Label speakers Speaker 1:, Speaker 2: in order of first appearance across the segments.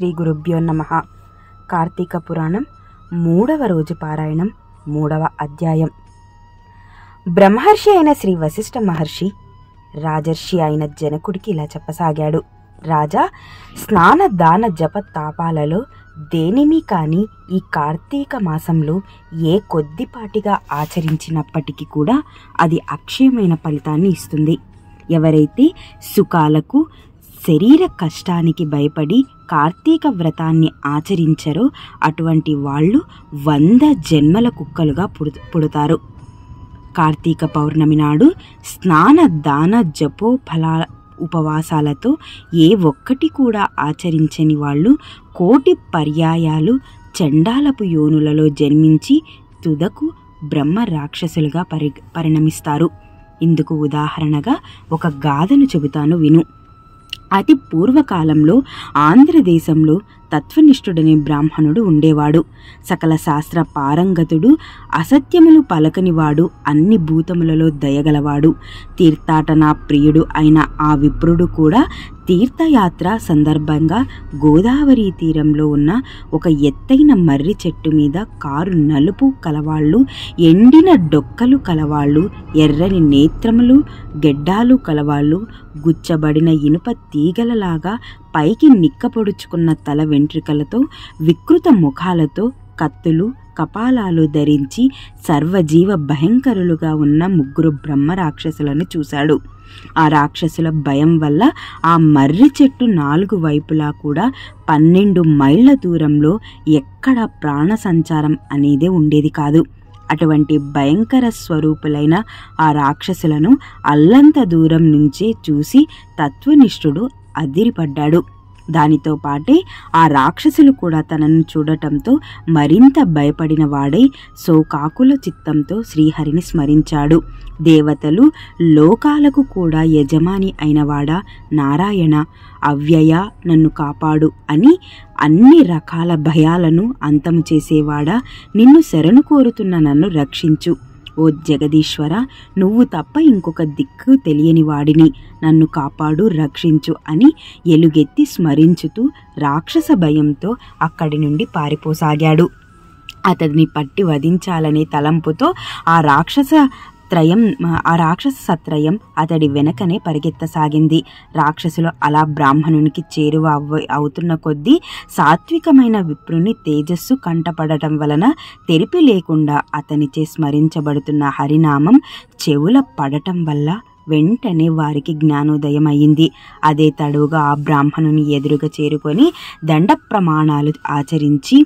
Speaker 1: శ్రీ గురుభ్యో నమః. కార్తీక పురాణం 3వ రోజు పారాయణం 3వ అధ్యాయం. బ్రహ్మర్షి అయిన శ్రీ వశిష్ఠ మహర్షి రాజర్షి అయిన జనకుడికి ఇలా చెప్పసాగాడు. రాజా, స్నాన దాన జప తాపాలలో దేనిని కాని ఈ కార్తీక మాసంలో ఏ కొద్దిపాటిగా ఆచరించినప్పటికీ కూడా అది అక్షయమైన ఫలితాన్ని ఇస్తుంది. ఎవరైతే సుఖాలకు శరీర కష్టానికి భయపడి కార్తీక వ్రతాన్ని ఆచరించరో అటువంటి వాళ్ళు 100 జన్మల కుక్కలుగా పుడతారు. కార్తీక పౌర్ణమి నాడు స్నాన దాన జపోఫల ఉపవాసాలతో ఏ ఒక్కటి కూడా ఆచరించని వాళ్ళు 1,000,000 పర్యాయాలు చండాలపు యోనులలో జన్మించి తుదకు బ్రహ్మ రాక్షసులుగా పరిణమిస్తారు. ఇందుకు ఉదాహరణగా ఒక గాథను చెబుతాను, విను. అతి పూర్వకాలంలో ఆంధ్రదేశంలో తత్వనిష్ఠుడనే బ్రాహ్మణుడు ఉండేవాడు. సకల శాస్త్ర పారంగతుడు, అసత్యములు పలకనివాడు, అన్ని భూతములలో దయగలవాడు, తీర్థాటన ప్రియుడు అయిన ఆ విప్రుడు కూడా తీర్థయాత్ర సందర్భంగా గోదావరి తీరంలో ఉన్న ఒక ఎత్తైన మర్రి చెట్టు మీద కారు నలుపు కలవాళ్ళు, ఎండిన డొక్కలు కలవాళ్ళు, ఎర్రని నేత్రములు గెడ్డాలు కలవాళ్ళు, గుచ్చబడిన ఇనుప తీగలలాగా పైకి నిక్కపొడుచుకున్న తల వెంట్రుకలతో, వికృత ముఖాలతో, కత్తులు కపాలాలు ధరించి సర్వజీవ భయంకరులుగా ఉన్న 3 బ్రహ్మ రాక్షసులను చూశాడు. ఆ రాక్షసుల భయం వల్ల ఆ మర్రి చెట్టు 4 వైపులా కూడా 12 మైళ్ళ దూరంలో ఎక్కడ ప్రాణ సంచారం అనేదే ఉండేది కాదు. అటువంటి భయంకర స్వరూపులైన ఆ రాక్షసులను అల్లంత దూరం నుంచే చూసి తత్వనిష్ఠుడు అదిరిపడ్డాడు. దానితో పాటే ఆ రాక్షసులు కూడా తనను చూడటంతో మరింత భయపడిన వాడై శోకాకుల చిత్తంతో శ్రీహరిని స్మరించాడు. దేవతలు, లోకాలకు కూడా యజమాని అయినవాడా నారాయణ, అవ్యయ నన్ను కాపాడు అని అన్ని రకాల భయాలను అంతము చేసేవాడా, నిన్ను శరణు కోరుతున్న నన్ను రక్షించు. ఓ జగదీశ్వర, నువ్వు తప్ప ఇంకొక దిక్కు తెలియని వాడిని, నన్ను కాపాడు, రక్షించు అని ఎలుగెత్తి స్మరించుతూ రాక్షస భయంతో అక్కడి నుండి పారిపోసాగాడు. అతడిని పట్టి వధించాలనే తలంపుతో ఆ రాక్షస సత్రయం అతడి వెనకనే పరిగెత్తసాగింది. రాక్షసులు అలా బ్రాహ్మణునికి చేరువ అవుతున్న కొద్దీ సాత్వికమైన విప్రుని తేజస్సు కంటపడటం వలన తెరిపి లేకుండా అతనిచే స్మరించబడుతున్న హరినామం చెవుల పడటం వల్ల వెంటనే వారికి జ్ఞానోదయం అయింది. అదే తడువుగా ఆ బ్రాహ్మణుని ఎదురుగా చేరుకొని దండ ప్రమాణాలు ఆచరించి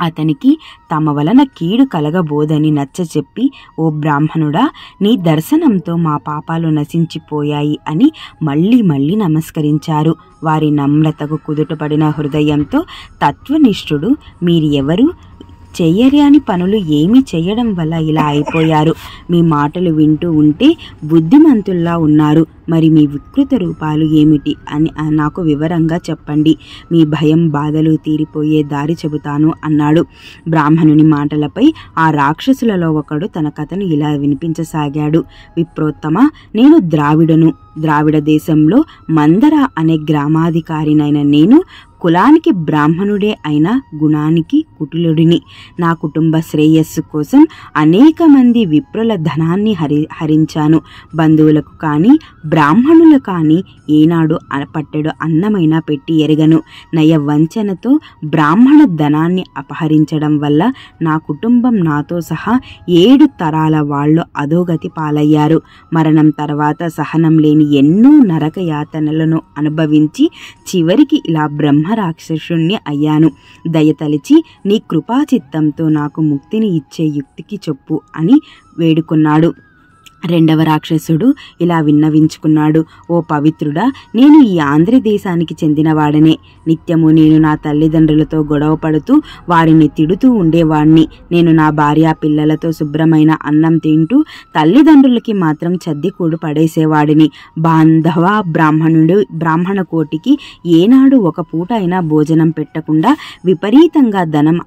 Speaker 1: అతనికి తమ వలన కీడు కలగబోదని నచ్చచెప్పి, ఓ బ్రాహ్మణుడా, నీ దర్శనంతో మా పాపాలు నశించిపోయాయి అని మళ్ళీ మళ్ళీ నమస్కరించారు. వారి నమ్రతకు కుదుటపడిన హృదయంతో తత్వనిష్ఠుడు, మీరు ఎవరు? చెయ్యరాని పనులు ఏమీ చేయడం వల్ల ఇలా అయిపోయారు. మీ మాటలు వింటూ ఉంటే బుద్ధిమంతుల్లా ఉన్నారు. మరి మీ వికృత రూపాలు ఏమిటి అని నాకు వివరంగా చెప్పండి. మీ భయం బాధలు తీరిపోయే దారి చెబుతాను అన్నాడు. బ్రాహ్మణుని మాటలపై ఆ రాక్షసులలో ఒకడు తన కథను ఇలా వినిపించసాగాడు. విప్రోత్తమ, నేను ద్రావిడ దేశంలో మందర అనే గ్రామాధికారినైన నేను కులానికి బ్రాహ్మణుడే అయిన గుణానికి కుటిలుడిని. నా కుటుంబ శ్రేయస్సు కోసం అనేక మంది విప్రుల ధనాన్ని హరించాను. బంధువులకు కానీ బ్రాహ్మణులు కానీ ఏనాడు పట్టెడు అన్నమైనా పెట్టి ఎరగను. నయ వంచనతో బ్రాహ్మణ ధనాన్ని అపహరించడం వల్ల నా కుటుంబం నాతో సహా 7 తరాల వాళ్ళు అధోగతి పాలయ్యారు. మరణం తర్వాత సహనం లేని ఎన్నో నరక యాతనలను అనుభవించి చివరికి ఇలా బ్రహ్మ రాక్షసుణ్ణి అయ్యాను. దయతలిచి నీ కృపాచిత్తంతో నాకు ముక్తిని ఇచ్చే యుక్తికి చెప్పు అని వేడుకున్నాడు. 2వ రాక్షసుడు ఇలా విన్నవించుకున్నాడు. ఓ పవిత్రుడా, నేను ఈ ఆంధ్రదేశానికి చెందినవాడనే. నిత్యము నేను నా తల్లిదండ్రులతో గొడవ పడుతూ వారిని తిడుతూ ఉండేవాణ్ణి. నేను నా భార్య పిల్లలతో శుభ్రమైన అన్నం తింటూ తల్లిదండ్రులకి మాత్రం చద్దికూడు పడేసేవాడిని. బాంధవ బ్రాహ్మణ కోటికి ఏనాడు ఒక పూట అయినా భోజనం పెట్టకుండా విపరీతంగా ధనం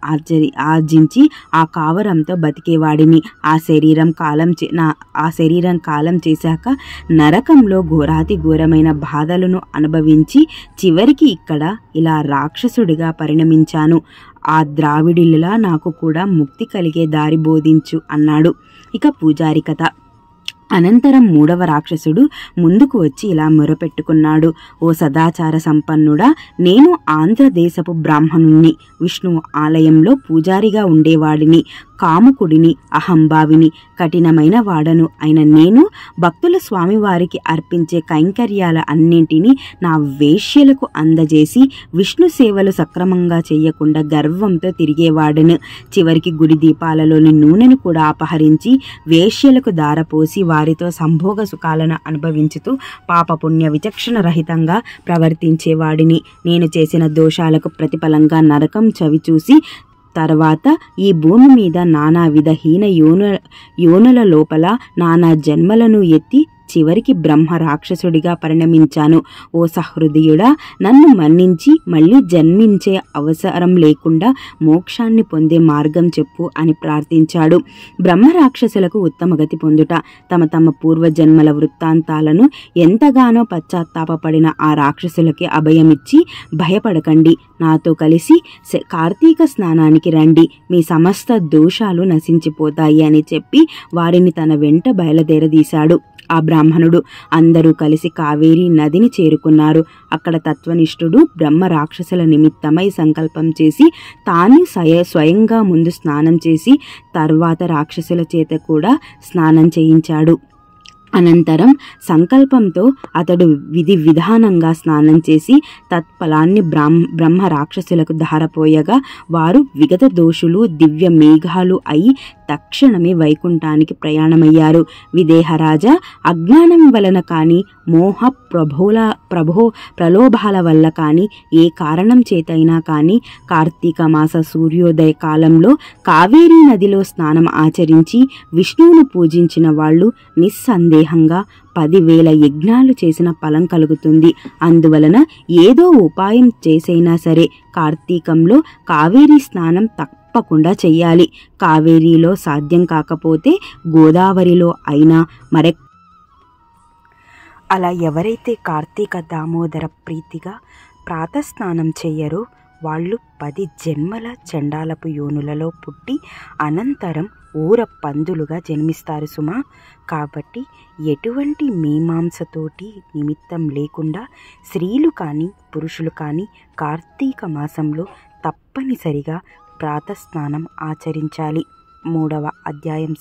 Speaker 1: ఆర్జించి ఆ కావరంతో బతికేవాడిని. ఆ శరీరం శరీరం కాలం చేశాక నరకంలో ఘోరాతి ఘోరమైన బాధలను అనుభవించి చివరికి ఇక్కడ ఇలా రాక్షసుడిగా పరిణమించాను. ఆ ద్రావిడులా నాకు కూడా ముక్తి కలిగే దారి బోధించు అన్నాడు. ఇక పూజారి కథ. అనంతరం మూడవ రాక్షసుడు ముందుకు వచ్చి ఇలా మొరపెట్టుకున్నాడు. ఓ సదాచార సంపన్నుడా, నేను ఆంధ్రదేశపు బ్రాహ్మణుణ్ణి, విష్ణువు ఆలయంలో పూజారిగా ఉండేవాడిని, కాముకుడిని, అహంభావిని, కఠినమైన వాడను అయిన నేను భక్తుల స్వామివారికి అర్పించే కైంకర్యాల అన్నింటినీ నా వేశ్యలకు అందజేసి విష్ణు సేవలు సక్రమంగా చేయకుండా గర్వంతో తిరిగేవాడను. చివరికి గుడి దీపాలలోని నూనెను కూడా అపహరించి వేశ్యలకు దారపోసి వారితో సంభోగ సుఖాలను అనుభవించుతూ పాపపుణ్య విచక్షణ రహితంగా ప్రవర్తించేవాడిని. నేను చేసిన దోషాలకు ప్రతిఫలంగా నరకం చవిచూసి తర్వాత ఈ భూమి మీద నానావిధ హీన యోనుల లోపల నానా జన్మలను ఎత్తి చివరికి బ్రహ్మ రాక్షసుడిగా పరిణమించాను. ఓ సహృదయుడా, నన్ను మన్నించి మళ్ళీ జన్మించే అవసరం లేకుండా మోక్షాన్ని పొందే మార్గం చెప్పు అని ప్రార్థించాడు. బ్రహ్మ రాక్షసులకు ఉత్తమగతి పొందుట, తమ తమ పూర్వజన్మల వృత్తాంతాలను ఎంతగానో పశ్చాత్తాపపడిన ఆ రాక్షసులకి అభయమిచ్చి, భయపడకండి, నాతో కలిసి కార్తీక స్నానానికి రండి, మీ సమస్త దోషాలు నశించిపోతాయి అని చెప్పి వారిని తన వెంట బయలుదేరదీశాడు. ఆ బ్రాహ్మణుడు అందరూ కలిసి కావేరీ నదిని చేరుకున్నారు. అక్కడ తత్వనిష్ఠుడు బ్రహ్మ రాక్షసుల నిమిత్తమై సంకల్పం చేసి తాను స్వయంగా ముందు స్నానం చేసి తర్వాత రాక్షసుల చేత కూడా స్నానం చేయించాడు. అనంతరం సంకల్పంతో అతడు విధి విధానంగా స్నానం చేసి తత్ఫలాన్ని బ్రహ్మ రాక్షసులకు ధారపోయగా వారు విగత దోషులు దివ్య మేఘాలు అయి తక్షణమే వైకుంఠానికి ప్రయాణమయ్యారు. విదేహరాజా, అజ్ఞానం వలన కానీ మోహ ప్రలోభాల వల్ల కానీ ఏ కారణం చేతైనా కానీ కార్తీక మాస సూర్యోదయ కాలంలో కావేరీ నదిలో స్నానం ఆచరించి విష్ణువును పూజించిన వాళ్ళు నిస్సందేహంగా 10,000 యజ్ఞాలు చేసిన ఫలం కలుగుతుంది. అందువలన ఏదో ఉపాయం చేసైనా సరే కార్తీకంలో కావేరీ స్నానం తప్పకుండా చెయ్యాలి. కావేరీలో సాధ్యం కాకపోతే గోదావరిలో అయినా అలా ఎవరైతే కార్తీక దామోదర ప్రీతిగా ప్రాతస్నానం చెయ్యరో వాళ్ళు 10 జన్మల చండాలపు యోనులలో పుట్టి అనంతరం ఊర పందులుగా జన్మిస్తారు సుమా. కాబట్టి ఎటువంటి మీమాంసతోటి నిమిత్తం లేకుండా స్త్రీలు కానీ పురుషులు కానీ కార్తీక మాసంలో తప్పనిసరిగా ప్రాతస్నానం ఆచరించాలి. 3వ అధ్యాయం